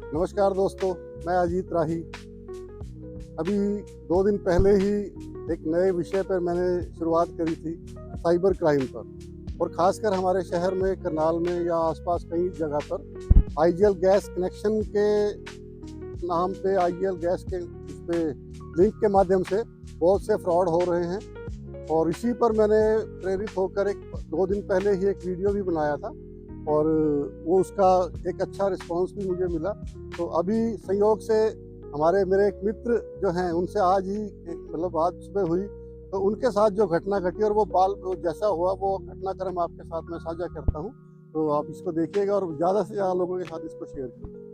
नमस्कार दोस्तों, मैं अजीत राही। अभी 2 दिन पहले ही एक नए विषय पर मैंने शुरुआत करी थी, साइबर क्राइम पर। और ख़ासकर हमारे शहर में, करनाल में या आसपास कई जगह पर आईजीएल गैस कनेक्शन के नाम पे, आईजीएल गैस के उस पे लिंक के माध्यम से बहुत से फ्रॉड हो रहे हैं। और इसी पर मैंने प्रेरित होकर 2 दिन पहले ही एक वीडियो भी बनाया था और वो उसका एक अच्छा रिस्पांस भी मुझे मिला। तो अभी संयोग से मेरे एक मित्र जो हैं उनसे आज ही मतलब बात सुबह हुई, तो उनके साथ जो घटना घटी और वो जैसा हुआ वो घटनाक्रम आपके साथ मैं साझा करता हूँ। तो आप इसको देखिएगा और ज़्यादा से ज़्यादा लोगों के साथ इसको शेयर कीजिए।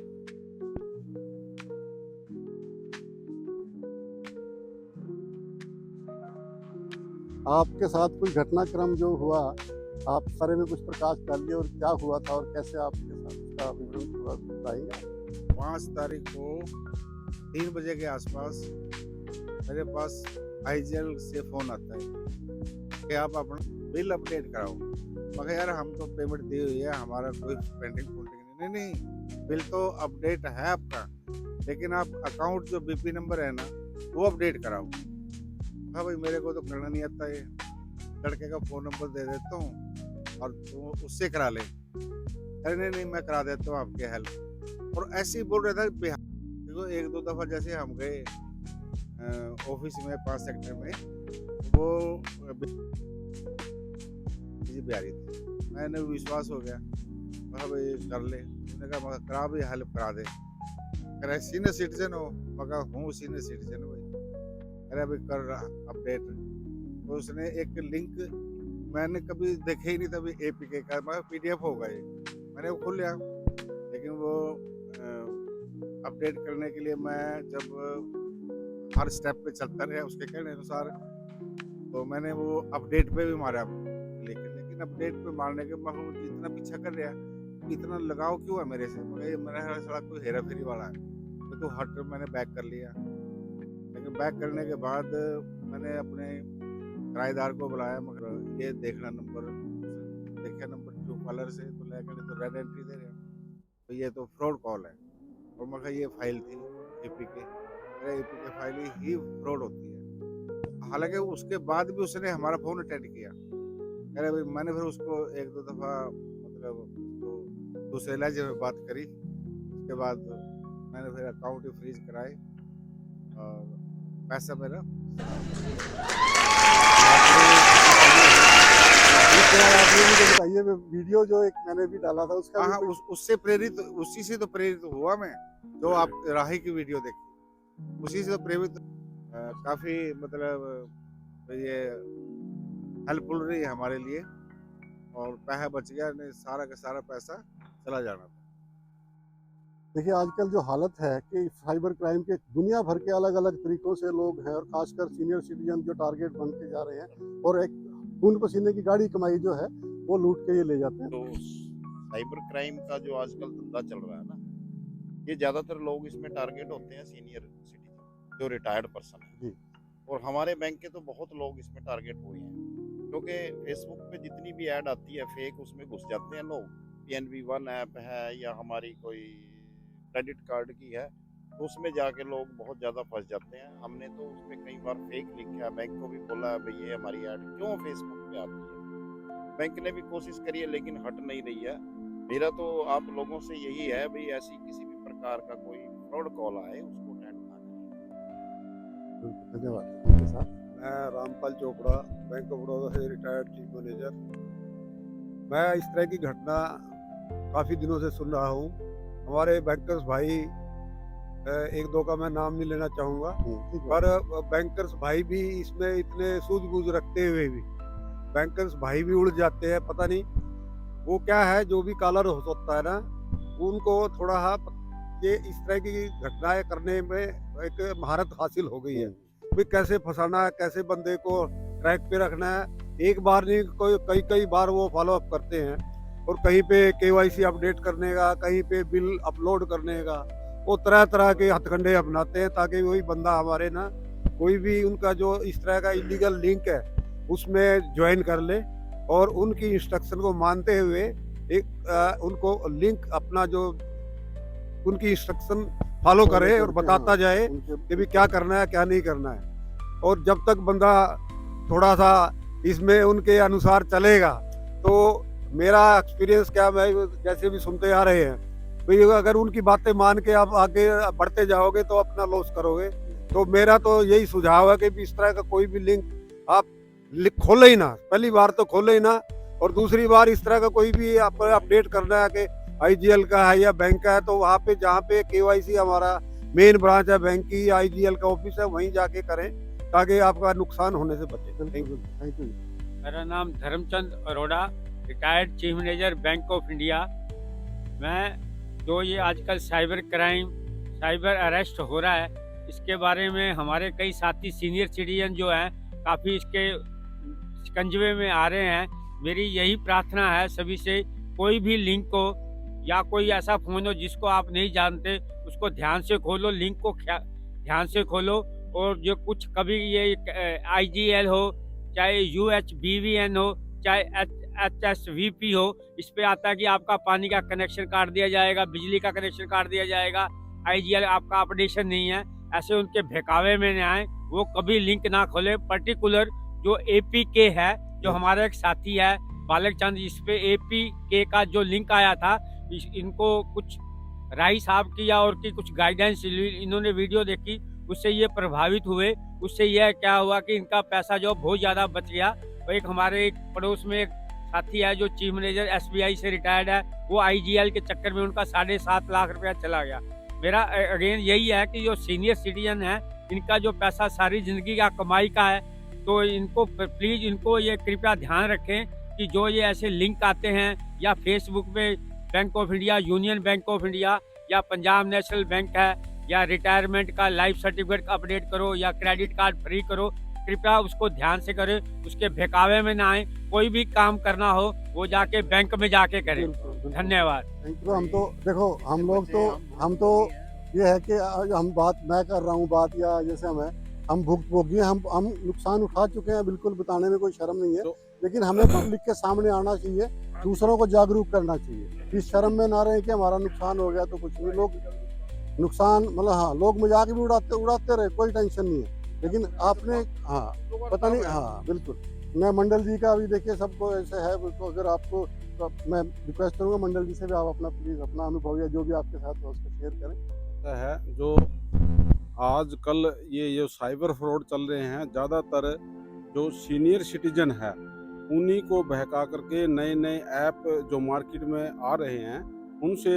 आपके साथ कोई घटनाक्रम जो हुआ, आप इस बारे में कुछ प्रकाश डालिए और क्या हुआ था और कैसे आपके साथ उसका विवरण थोड़ा बताइए। 5 तारीख को 3 बजे के आसपास मेरे पास आईजीएल से फ़ोन आता है कि आप अपना बिल अपडेट कराओ। मगर यार हम तो पेमेंट दी हुई है, हमारा कोई पेंडिंग फूडिंग नहीं, बिल तो अपडेट है आपका, लेकिन आप अकाउंट जो बीपी नंबर है ना वो अपडेट कराओ। हाँ भाई, मेरे को तो करना नहीं आता, ये लड़के का फ़ोन नंबर दे देता हूँ और तो उससे करा ले। अरे नहीं नहीं, मैं करा देता हूँ आपकी हेल्प। और ऐसे ही बोल रहा था बिहार। देखो, 1-2 दफ़ा जैसे हम गए ऑफिस में 5 सेक्टर में, वो बिहारी थे। मैंने विश्वास हो गया, कहा भाई कर ले। उन्होंने कहा मगर करा भी, हेल्प करा दे। कह रहे सीनियर सिटीजन हो? मगर हूँ सीनियर सिटीजन भाई। अरे अभी कर रहा अपडेट। तो उसने एक लिंक मैंने कभी देखे ही नहीं था, अभी एपीके का, मगर पीडीएफ होगा ये। मैंने वो खोल लिया, लेकिन वो अपडेट करने के लिए मैं जब हर स्टेप पे चलता रहा उसके कहने अनुसार, तो मैंने वो अपडेट पे भी मारा लेकिन अपडेट पे मारने के बाद वो इतना पीछा कर रहा, इतना लगाव क्यों है मेरे से? मगर ये मेरा साला कोई हेरा फेरी वाला है। तो हट, मैंने बैक कर लिया। लेकिन बैक करने के बाद मैंने अपने किराएदार को बुलाया, मगर ये देखना नंबर, देखा नंबर ट्रू कॉलर से, तो लेकर तो रेड एंट्री दे रहे, तो ये तो फ्रॉड कॉल है। और मगर ये फाइल थी एपीके। अरे एपीके फाइल ही फ्रॉड होती है। हालांकि उसके बाद भी उसने हमारा फ़ोन अटेंड किया। अरे भाई, मैंने फिर उसको 1-2 दफ़ा मतलब उसको दूसरे लहजे में बात करी। उसके बाद मैंने फिर अकाउंट ही फ्रीज कराए और पैसा मेरा आप ये मुझे बताइए, वीडियो जो एक मैंने भी डाला था उसका हाँ, भी उससे प्रेरित, उसी से तो प्रेरित हुआ मैं। जो आप राही की वीडियो देखी, उसी से तो प्रेरित। काफ़ी मतलब ये हेल्पफुल रही है हमारे लिए, और पैसा बच गया, नहीं सारा का सारा पैसा चला जाना था। देखिए, आजकल जो हालत है कि साइबर क्राइम के दुनिया भर के अलग अलग तरीकों से लोग हैं और खासकर सीनियर सिटीजन जो टारगेट बन के जा रहे हैं और एक खून पसीने की गाड़ी कमाई जो है वो लूट के ये ले जाते हैं। तो साइबर क्राइम का जो आजकल धंधा चल रहा है ना, ये ज़्यादातर लोग इसमें टारगेट होते हैं सीनियर सिटीजन, जो रिटायर्ड पर्सन है। जी। और हमारे बैंक के तो बहुत लोग इसमें टारगेट हुए हैं, क्योंकि फेसबुक पे जितनी भी ऐड आती है फेक, उसमें घुस जाते हैं लोग। पीएनबी वन ऐप है या हमारी कोई क्रेडिट कार्ड की है, तो उसमें जाके लोग बहुत ज़्यादा फंस जाते हैं। हमने तो उसमें कई बार फेक लिखा है, बैंक को भी बोला है भाई ये हमारी ऐड क्यों फेसबुक पे आती है। बैंक ने भी कोशिश करी है लेकिन हट नहीं रही है। मेरा तो आप लोगों से यही है भाई, ऐसी किसी भी प्रकार का कोई फ्रॉड कॉल आए उसको अटेंड ना करें। धन्यवाद आपके साथ। मैं रामपाल चोपड़ा, बैंक ऑफ बड़ौदा से रिटायर्ड चीफ मैनेजर। मैं इस तरह की घटना काफ़ी दिनों से सुन रहा हूँ। हमारे बैंकर्स भाई, एक दो का मैं नाम नहीं लेना चाहूँगा, पर बैंकर्स भाई भी इसमें इतने सूझबूझ रखते हुए भी बैंकर्स भाई भी उड़ जाते हैं। पता नहीं वो क्या है, जो भी कालर होता है ना, उनको थोड़ा ये इस तरह की घटनाएं करने में एक महारत हासिल हो गई है। भी कैसे फंसाना है, कैसे बंदे को ट्रैक पे रखना है। एक बार नहीं, कई कई बार वो फॉलो अप करते हैं। और कहीं पे केवाईसी अपडेट करने का, कहीं पे बिल अपलोड करने का, वो तरह तरह के हथकंडे अपनाते हैं ताकि वही बंदा हमारे ना कोई भी उनका जो इस तरह का इलीगल लिंक है उसमें ज्वाइन कर ले और उनकी इंस्ट्रक्शन को मानते हुए एक उनको लिंक अपना जो उनकी इंस्ट्रक्शन फॉलो करे और बताता जाए उनके कि भी क्या करना है क्या नहीं करना है। और जब तक बंदा थोड़ा सा इसमें उनके अनुसार चलेगा तो मेरा एक्सपीरियंस क्या, मैं जैसे भी सुनते आ रहे हैं भाई, अगर उनकी बातें मान के आप आगे बढ़ते जाओगे तो अपना लॉस करोगे। तो मेरा तो यही सुझाव है कि भी इस तरह का कोई भी लिंक आप खोले ही ना, पहली बार तो खोले ही ना। और दूसरी बार इस तरह का कोई भी आप अपडेट करना है कि आईजीएल का है या बैंक का है, तो वहाँ पे जहाँ पे केवाईसी हमारा मेन ब्रांच है बैंक की, आईजीएल का ऑफिस है, वहीं जाके करें ताकि आपका नुकसान होने से बचे। Thank you. Thank you. मेरा नाम Dharamchand Arora, retired chief manager bank of India. मैं जो ये आजकल साइबर क्राइम, साइबर अरेस्ट हो रहा है, इसके बारे में हमारे कई साथी सीनियर सिटीजन जो हैं काफ़ी इसके शिकंजवे में आ रहे हैं। मेरी यही प्रार्थना है सभी से, कोई भी लिंक को या कोई ऐसा फ़ोन हो जिसको आप नहीं जानते उसको ध्यान से खोलो, लिंक को ध्यान से खोलो। और जो कुछ कभी ये आईजीएल हो, चाहे यूएचबीवीएन हो, चाहे एचएसवीपी हो, इस पे आता है कि आपका पानी का कनेक्शन काट दिया जाएगा, बिजली का कनेक्शन काट दिया जाएगा, आईजीएल आपका अपडेशन नहीं है। ऐसे उनके बहकावे में न आए, वो कभी लिंक ना खोले। पर्टिकुलर जो एपीके है, जो हमारा एक साथी है बालक चंद, इस पे एपीके का जो लिंक आया था, इनको कुछ राय साहब की या और की कुछ गाइडेंस इन्होंने वीडियो देखी, उससे ये प्रभावित हुए। उससे यह क्या हुआ कि इनका पैसा जो बहुत ज़्यादा बच गया। और एक हमारे एक पड़ोस में एक साथी है जो चीफ मैनेजर एसबीआई से रिटायर्ड है, वो आईजीएल के चक्कर में उनका 7.5 लाख रुपया चला गया। मेरा अगेन यही है कि जो सीनियर सिटीजन है, इनका जो पैसा सारी ज़िंदगी का कमाई का है, तो इनको प्लीज़ इनको ये कृपया ध्यान रखें कि जो ये ऐसे लिंक आते हैं या फेसबुक पे bank of India, union bank of India या पंजाब नेशनल बैंक है, या रिटायरमेंट का लाइफ सर्टिफिकेट अपडेट करो या क्रेडिट कार्ड फ्री करो, कृपया उसको ध्यान से करें, उसके बहकावे में ना आए। कोई भी काम करना हो वो जाके बैंक में जाके करें। धन्यवाद। Thank you. हम तो देखो, हम तो ये है कि हम बात, मैं कर रहा हूँ बात, या जैसे हम भुगतभोगी हैं, हम नुकसान उठा चुके हैं, बिल्कुल बताने में कोई शर्म नहीं है। लेकिन हमें पब्लिक के सामने आना चाहिए, दूसरों को जागरूक करना चाहिए। इस शर्म में ना रहे कि हमारा नुकसान हो गया तो कुछ नहीं, लोग नुकसान मतलब हाँ, लोग मजाक भी उड़ाते रहे, कोई टेंशन नहीं है। लेकिन आपने हाँ पता नहीं, हाँ बिल्कुल। मैं मंडल जी का भी देखिए, सबको ऐसे है, तो अगर आपको तो मैं रिक्वेस्ट करूँगा मंडल जी से भी, आप अपना प्लीज़ अपना अनुभव या जो भी आपके साथ हो उसको शेयर करें। है जो आजकल ये साइबर फ्रॉड चल रहे हैं, ज़्यादातर जो सीनियर सिटीजन है उन्हीं को बहका करके नए नए ऐप जो मार्केट में आ रहे हैं, उनसे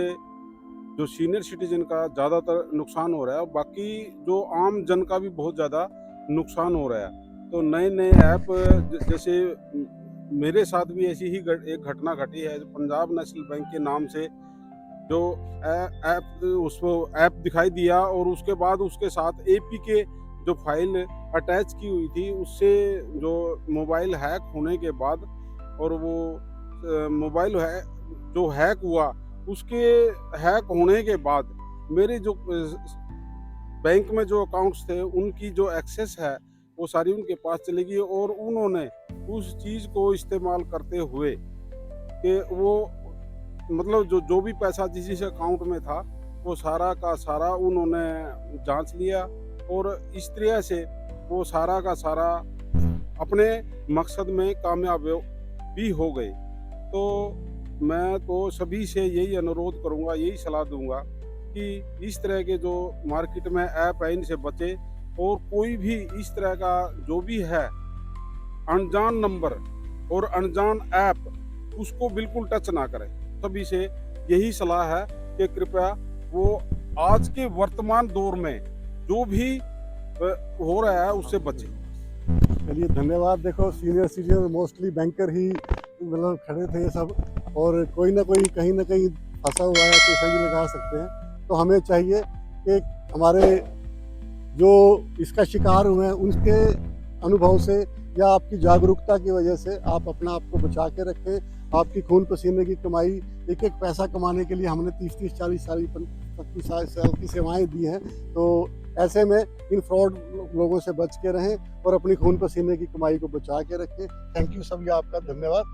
जो सीनियर सिटीजन का ज़्यादातर नुकसान हो रहा है, बाकी जो आम जन का भी बहुत ज़्यादा नुकसान हो रहा है। तो नए नए ऐप, जैसे मेरे साथ भी ऐसी ही एक घटना घटी है। पंजाब नेशनल बैंक के नाम से जो ऐप, उसको ऐप दिखाई दिया और उसके बाद उसके साथ एपीके जो फाइल अटैच की हुई थी, उससे जो मोबाइल हैक होने के बाद, और वो मोबाइल है जो हैक हुआ, उसके हैक होने के बाद मेरे जो बैंक में जो अकाउंट्स थे उनकी जो एक्सेस है वो सारी उनके पास चली गई। और उन्होंने उस चीज़ को इस्तेमाल करते हुए कि वो मतलब जो भी पैसा जिस जिस अकाउंट में था वो सारा का सारा उन्होंने जांच लिया, और इस तरह से वो सारा का सारा अपने मकसद में कामयाब भी हो गए। तो मैं तो सभी से यही अनुरोध करूंगा, यही सलाह दूंगा कि इस तरह के जो मार्केट में ऐप है इनसे बचे, और कोई भी इस तरह का जो भी है अनजान नंबर और अनजान ऐप उसको बिल्कुल टच ना करें। सभी से यही सलाह है कि कृपया वो आज के वर्तमान दौर में जो भी हो रहा है उससे बचें। चलिए धन्यवाद। देखो, सीनियर सिटीजन मोस्टली बैंकर ही मतलब खड़े थे ये सब, और कोई ना कोई कहीं ना कहीं फंसा हुआ है, तो सही लगा सकते हैं। तो हमें चाहिए कि हमारे जो इसका शिकार हुए हैं उनके अनुभव से या आपकी जागरूकता की वजह से आप अपना आप को बचा के रखें। आपकी खून पसीने की कमाई, एक एक पैसा कमाने के लिए हमने 30-30, 40 साल, 25 साल की सेवाएं दी हैं। तो ऐसे में इन फ्रॉड लोगों से बच के रहें और अपनी खून पसीने की कमाई को बचा के रखें। थैंक यू सभी, आपका धन्यवाद।